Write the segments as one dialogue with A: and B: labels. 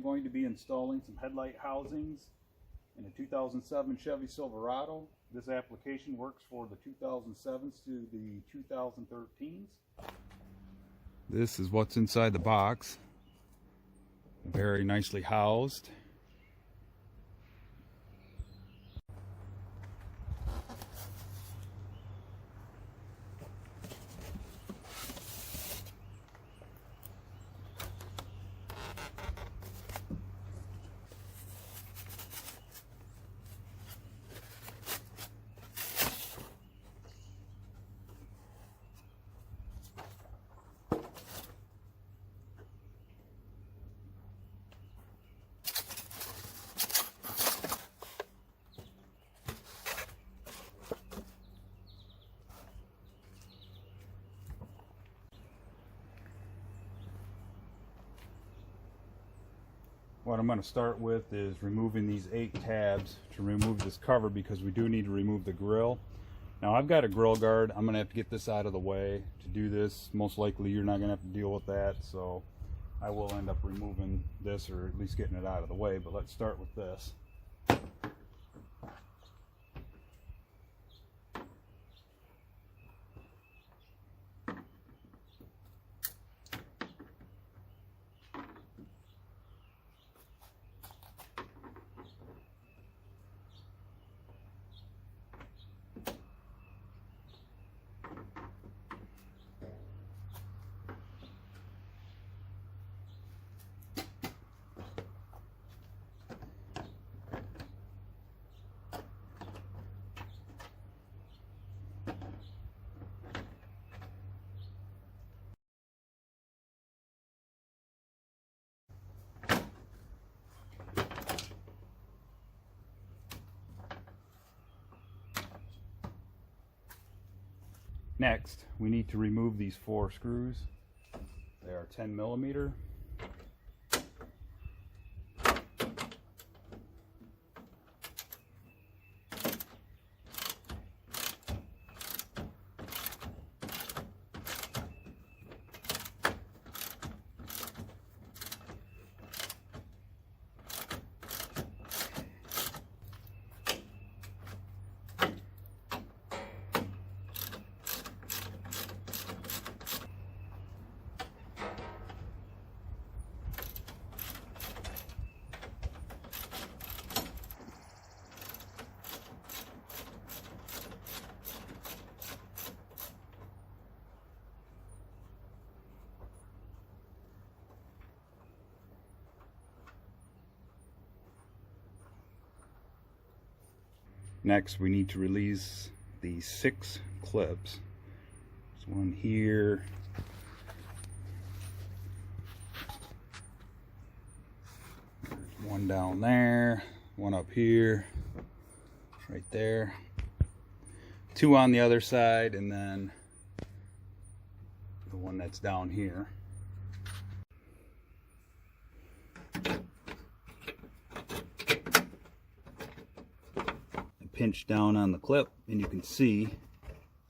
A: going to be installing some headlight housings in a 2007 Chevy Silverado. This application works for the 2007s to the 2013s. This is what's inside the box. Very nicely housed. What I'm going to start with is removing these 8 tabs to remove this cover, because we do need to remove the grill. Now I've got a grill guard. I'm going to have to get this out of the way to do this. Most likely you're not going to have to deal with that, so I will end up removing this, or at least getting it out of the way. But let's start with this. Next, we need to remove these 4 screws. They are 10mm. Next, we need to release the 6 clips. There's one here, there's one down there, one up here, right there, 2 on the other side, and then the one that's down here. Pinch down on the clip and you can see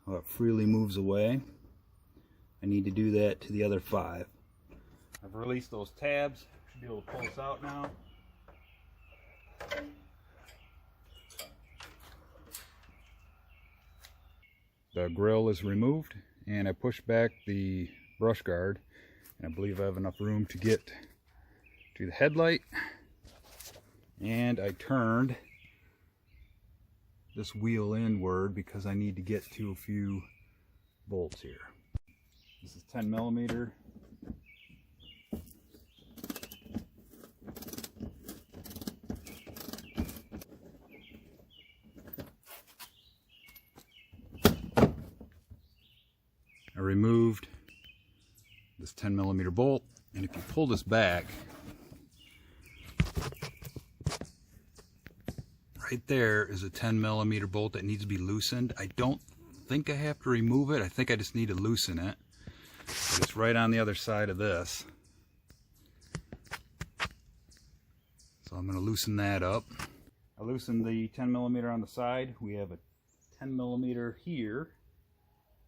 A: how it freely moves away. I need to do that to the other 5. I've released those tabs. Should be able to pull this out now. The grill is removed, and I pushed back the brush guard, and I believe I have enough room to get to the headlight, and I turned this wheel inward because I need to get to a few bolts here. This is 10mm. I removed this 10mm bolt, and if you pull this back, right there is a 10mm bolt that needs to be loosened. I don't think I have to remove it. I think I just need to loosen it. But it's right on the other side of this. So I'm going to loosen that up. I loosened the 10mm on the side. We have a 10mm here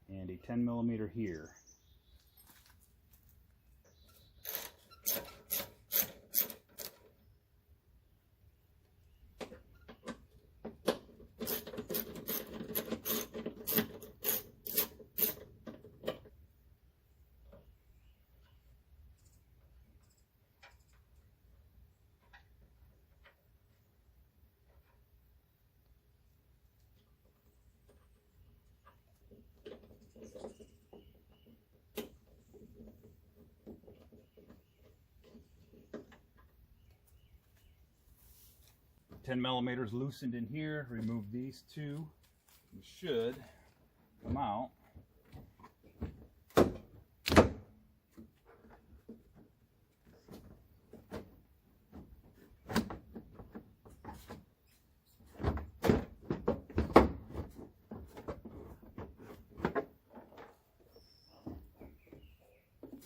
A: and a 10mm here. $10mm loosened in here. Remove these two. We should come out.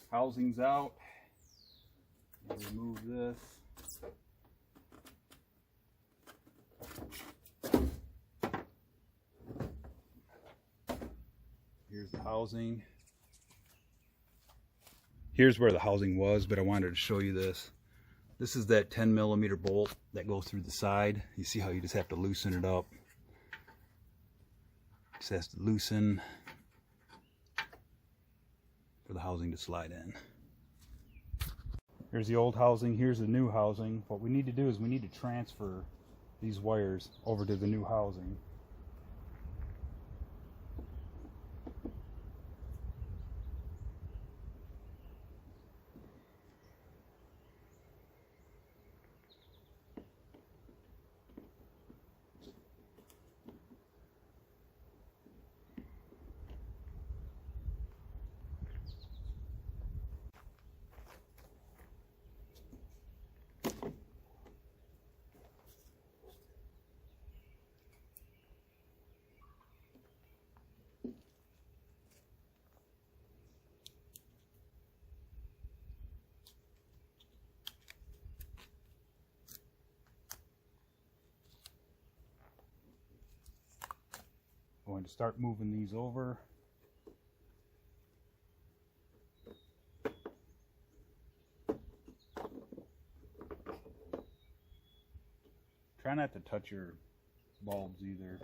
A: Housing's out. Remove this. Here's the housing. Here's where the housing was, but I wanted to show you this. This is that 10mm bolt that goes through the side. You see how you just have to loosen it up. Just has to loosen for the housing to slide in. Here's the old housing, here's the new housing. What we need to do is we need to transfer these wires over to the new housing. Going to start moving these over. Try not to touch your bulbs either.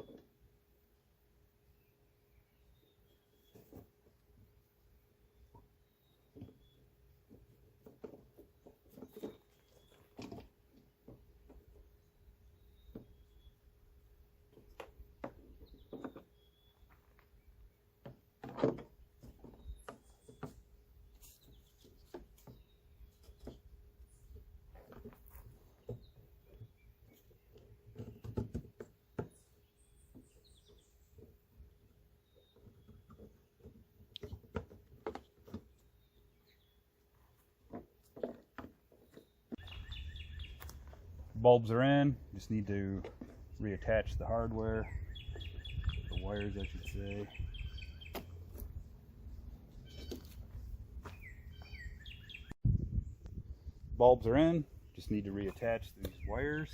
A: Bulbs are in, just need to reattach the hardware, the wires I should say. Bulbs are in, just need to reattach these wires.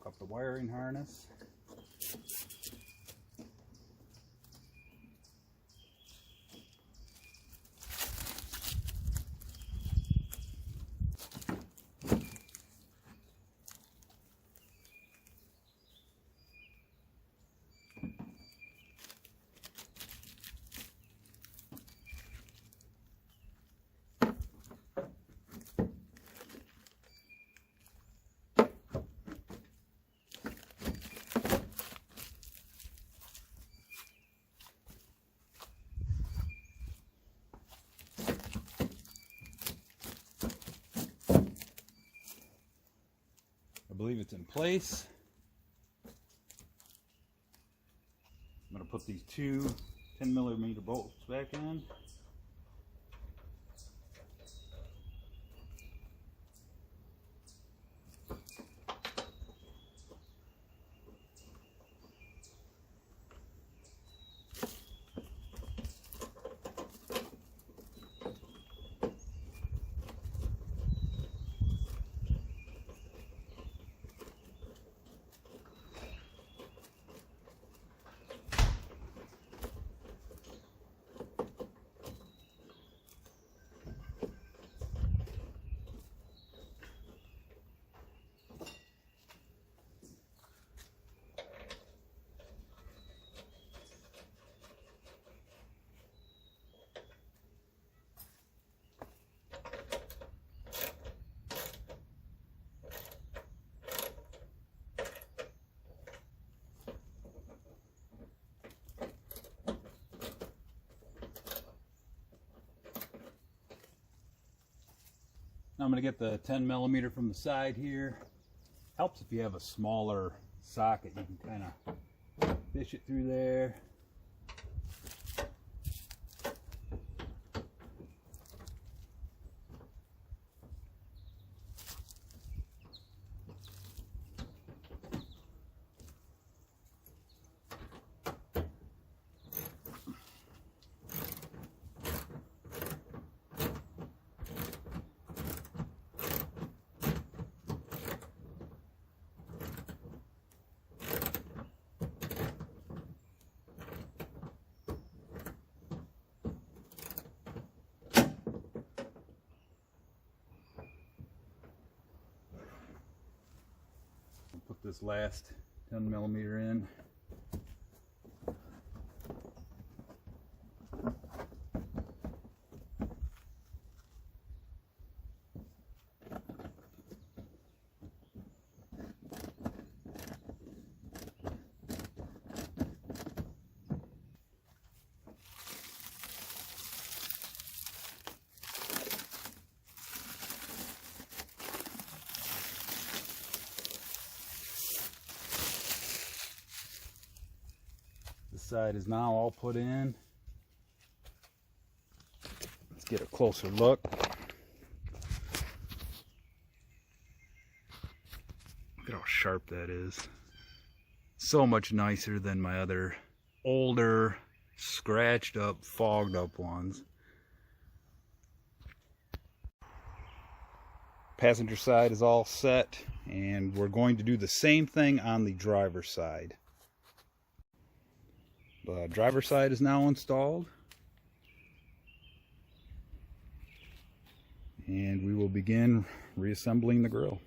A: Up the wiring harness. I believe it's in place. I'm going to put these two 10mm bolts back in. I'm going to get the 10 millimeter from the side here. Helps if you have a smaller socket. You can kind of fish it through there. Put this last 10 millimeter in. This side is now all put in. Let's get a closer look. Look at how sharp that is. So much nicer than my other older, scratched up, fogged up ones. Passenger side is all set, and we're going to do the same thing on the driver's side. The driver's side is now installed, and we will begin reassembling the grille.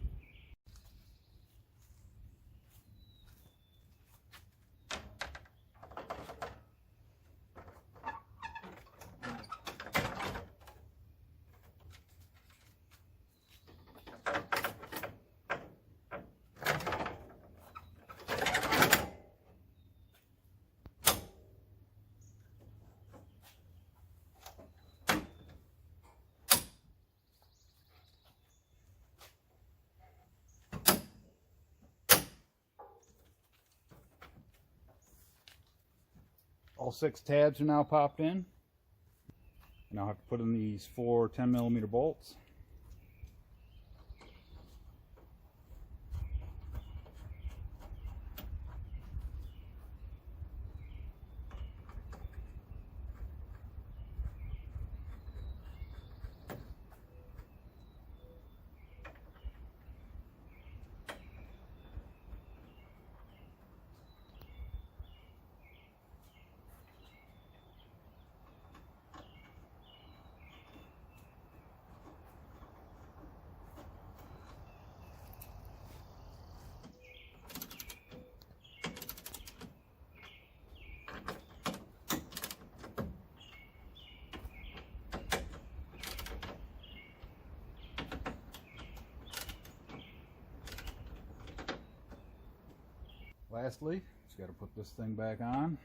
A: All 6 tabs are now popped in. Now I have to put in these 4 10 millimeter bolts. Lastly, just got to put this thing back on.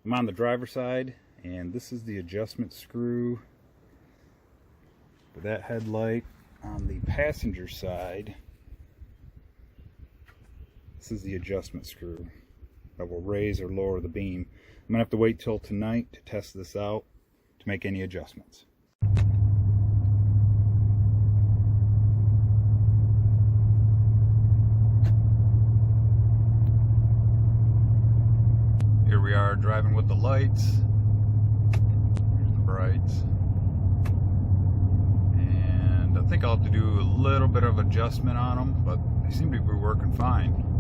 A: I'm on the driver's side, and this is the adjustment screw for that headlight. On the passenger side, this is the adjustment screw that will raise or lower the beam. I'm gonna have to wait till tonight to test this out to make any adjustments. Here we are driving with the lights. Here's the brights. And I think think I'll have to do a little bit of adjustment on them, but they seem to be working fine.